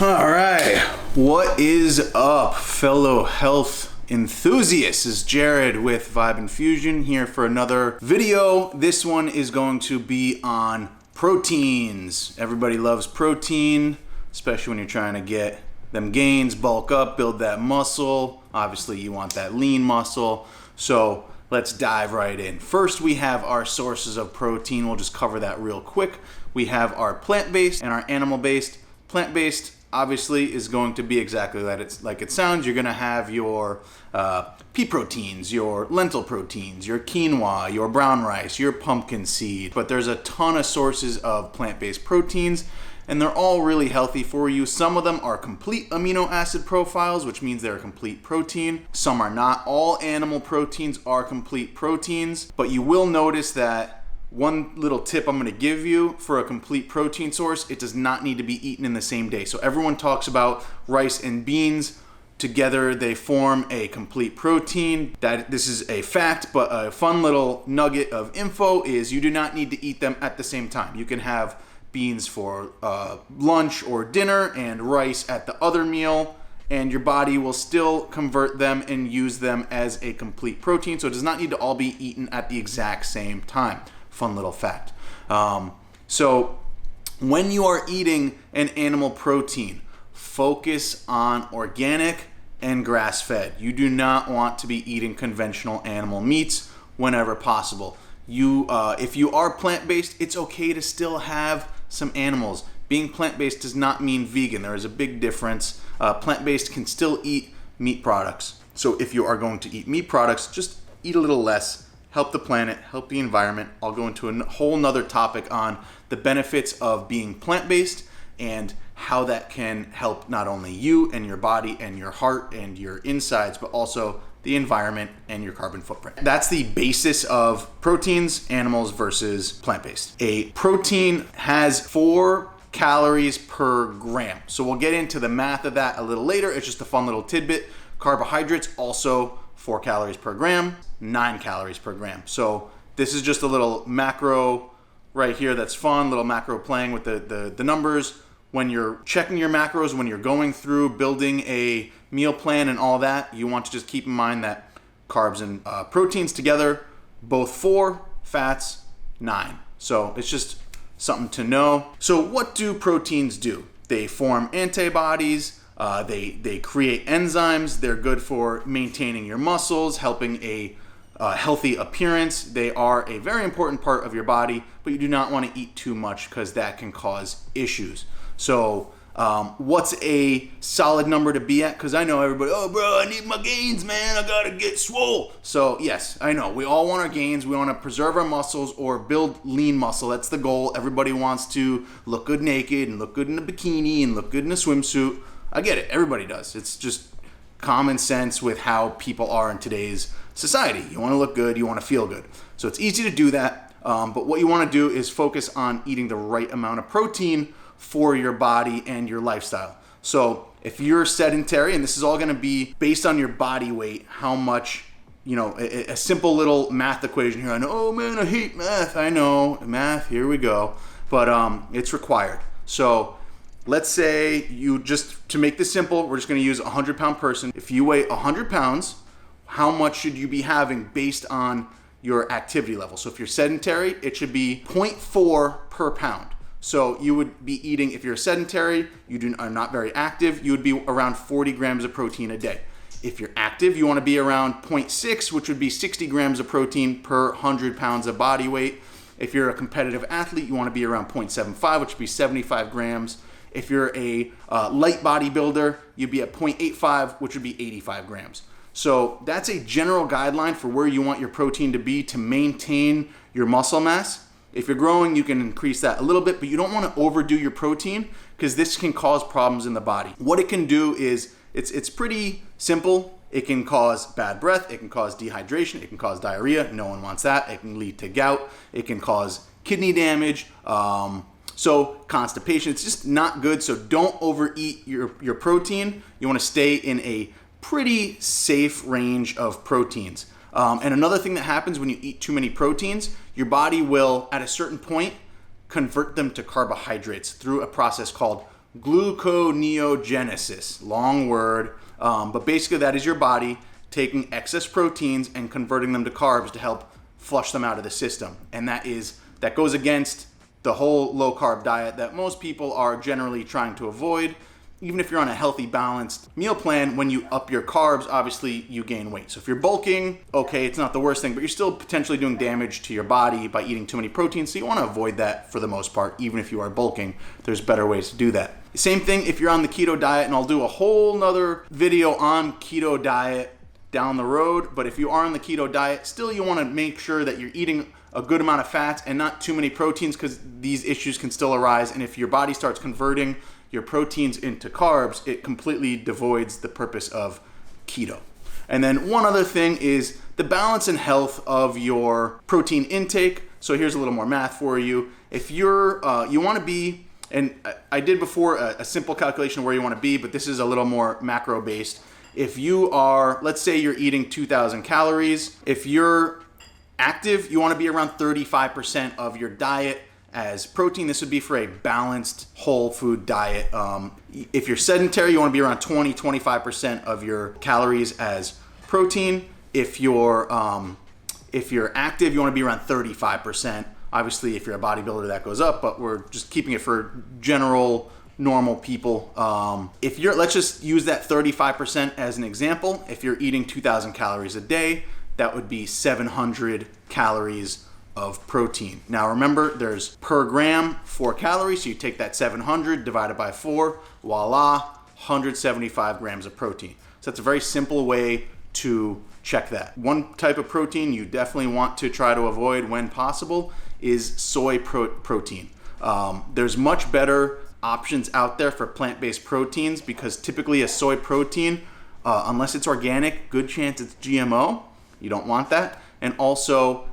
All right, what is up, fellow health enthusiasts? It's Jared with Infusion here for another video. This one is going to be on proteins. Everybody loves protein, especially when you're trying to get them gains, bulk up, build that muscle. Obviously, you want that lean muscle. So let's dive right in. First, we have our sources of protein. We'll just cover that real quick. We have our plant-based and our animal-based. Plant-based obviously is going to be exactly like it sounds. You're going to have your pea proteins, your lentil proteins, your quinoa, your brown rice, your pumpkin seed. But there's a ton of sources of plant-based proteins, and they're all really healthy for you. Some of them are complete amino acid profiles, which means they're a complete protein. Some are not. All animal proteins are complete proteins, but you will notice that one little tip I'm going to give you for a complete protein source, it does not need to be eaten in the same day. So everyone talks about rice and beans. Together they form a complete protein. This is a fact, but a fun little nugget of info is you do not need to eat them at the same time. You can have beans for lunch or dinner and rice at the other meal, and your body will still convert them and use them as a complete protein. So it does not need to all be eaten at the exact same time. Fun little fact. So when you are eating an animal protein, focus on organic and grass-fed. You do not want to be eating conventional animal meats whenever possible. If you are plant-based, it's okay to still have some animals. Being plant-based does not mean vegan. There is a big difference. Plant-based can still eat meat products. So if you are going to eat meat products, just eat a little less. Help the planet, help the environment. I'll go into a whole nother topic on the benefits of being plant-based and how that can help not only you and your body and your heart and your insides, but also the environment and your carbon footprint. That's the basis of proteins, animals versus plant-based. A protein has 4 calories per gram. So we'll get into the math of that a little later. It's just a fun little tidbit. Carbohydrates also 4 calories per gram, 9 calories per gram. So this is just a little macro right here that's fun, little macro playing with the numbers. When you're checking your macros, when you're going through building a meal plan and all that, you want to just keep in mind that carbs and proteins together, both 4, fats 9. So it's just something to know. So what do proteins do? They form antibodies. They create enzymes. They're good for maintaining your muscles, helping a healthy appearance. They are a very important part of your body, but you do not want to eat too much because that can cause issues. So what's a solid number to be at? Because I know everybody, oh bro, I need my gains, man. I gotta get swole. So yes, I know. We all want our gains. We want to preserve our muscles or build lean muscle. That's the goal. Everybody wants to look good naked and look good in a bikini and look good in a swimsuit. I get it. Everybody does. It's just common sense with how people are in today's society. You want to look good. You want to feel good. So it's easy to do that. But what you want to do is focus on eating the right amount of protein for your body and your lifestyle. So if you're sedentary, and this is all going to be based on your body weight, how much, a simple little math equation here. I know, oh man, I hate math. I know, math, here we go. But it's required. So let's say to make this simple, we're just going to use a 100-pound person. If you weigh 100 pounds, how much should you be having based on your activity level? So if you're sedentary, it should be 0.4 per pound. So you would be eating, if you're sedentary, are not very active, you would be around 40 grams of protein a day. If you're active, you want to be around 0.6, which would be 60 grams of protein per 100 pounds of body weight. If you're a competitive athlete, you want to be around 0.75, which would be 75 grams. If you're a light bodybuilder, you'd be at 0.85, which would be 85 grams. So that's a general guideline for where you want your protein to be to maintain your muscle mass. If you're growing, you can increase that a little bit, but you don't want to overdo your protein because this can cause problems in the body. What it can do is, it's pretty simple. It can cause bad breath. It can cause dehydration. It can cause diarrhea. No one wants that. It can lead to gout. It can cause kidney damage. So constipation, it's just not good. So don't overeat your protein. You want to stay in a pretty safe range of proteins. And another thing that happens when you eat too many proteins, your body will, at a certain point, convert them to carbohydrates through a process called gluconeogenesis, long word, but basically that is your body taking excess proteins and converting them to carbs to help flush them out of the system. And that goes against the whole low carb diet that most people are generally trying to avoid. Even if you're on a healthy, balanced meal plan, when you up your carbs, obviously you gain weight. So if you're bulking, okay, it's not the worst thing, but you're still potentially doing damage to your body by eating too many proteins. So you want to avoid that for the most part, even if you are bulking. There's better ways to do that. Same thing if you're on the keto diet, and I'll do a whole nother video on keto diet down the road. But if you are on the keto diet, still you want to make sure that you're eating a good amount of fats and not too many proteins, because these issues can still arise. And if your body starts converting your proteins into carbs, it completely devoids the purpose of keto. And then one other thing is the balance and health of your protein intake. So here's a little more math for you. If you're, you want to be, and I did before a simple calculation of where you want to be, but this is a little more macro based. If you are, let's say you're eating 2,000 calories. If you're active, you want to be around 35% of your diet as protein. This would be for a balanced whole food diet. If you're sedentary, you want to be around 20-25% of your calories as protein. If you're active, you want to be around 35%. Obviously, if you're a bodybuilder, that goes up, but we're just keeping it for general normal people. Let's just use that 35% as an example. If you're eating 2,000 calories a day, that would be 700 calories of protein. Now remember, there's per gram 4 calories, so you take that 700 divided by 4, voila, 175 grams of protein. So that's a very simple way to check that. One type of protein you definitely want to try to avoid when possible is soy protein. There's much better options out there for plant-based proteins, because typically a soy protein, unless it's organic, good chance it's GMO. You don't want that. And also,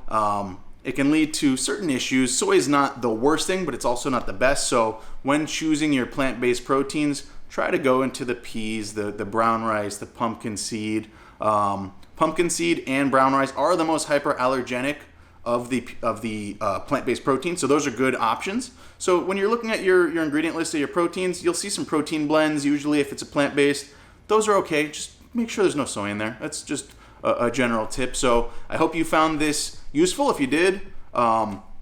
it can lead to certain issues. Soy is not the worst thing, but it's also not the best. So when choosing your plant-based proteins, try to go into the peas, the brown rice, the pumpkin seed. Pumpkin seed and brown rice are the most hyperallergenic of the plant-based proteins. So those are good options. So when you're looking at your ingredient list of your proteins, you'll see some protein blends. Usually if it's a plant-based, those are okay. Just make sure there's no soy in there. That's just a general tip. So I hope you found this useful. If you did,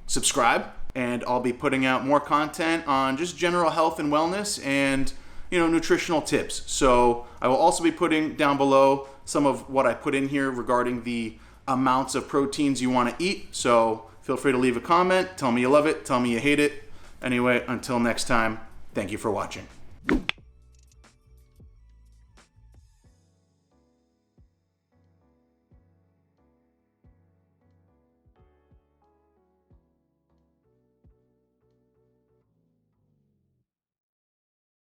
subscribe, and I'll be putting out more content on just general health and wellness and nutritional tips. So I will also be putting down below some of what I put in here regarding the amounts of proteins you want to eat. So feel free to leave a comment, tell me you love it, tell me you hate it. Anyway, until next time, thank you for watching.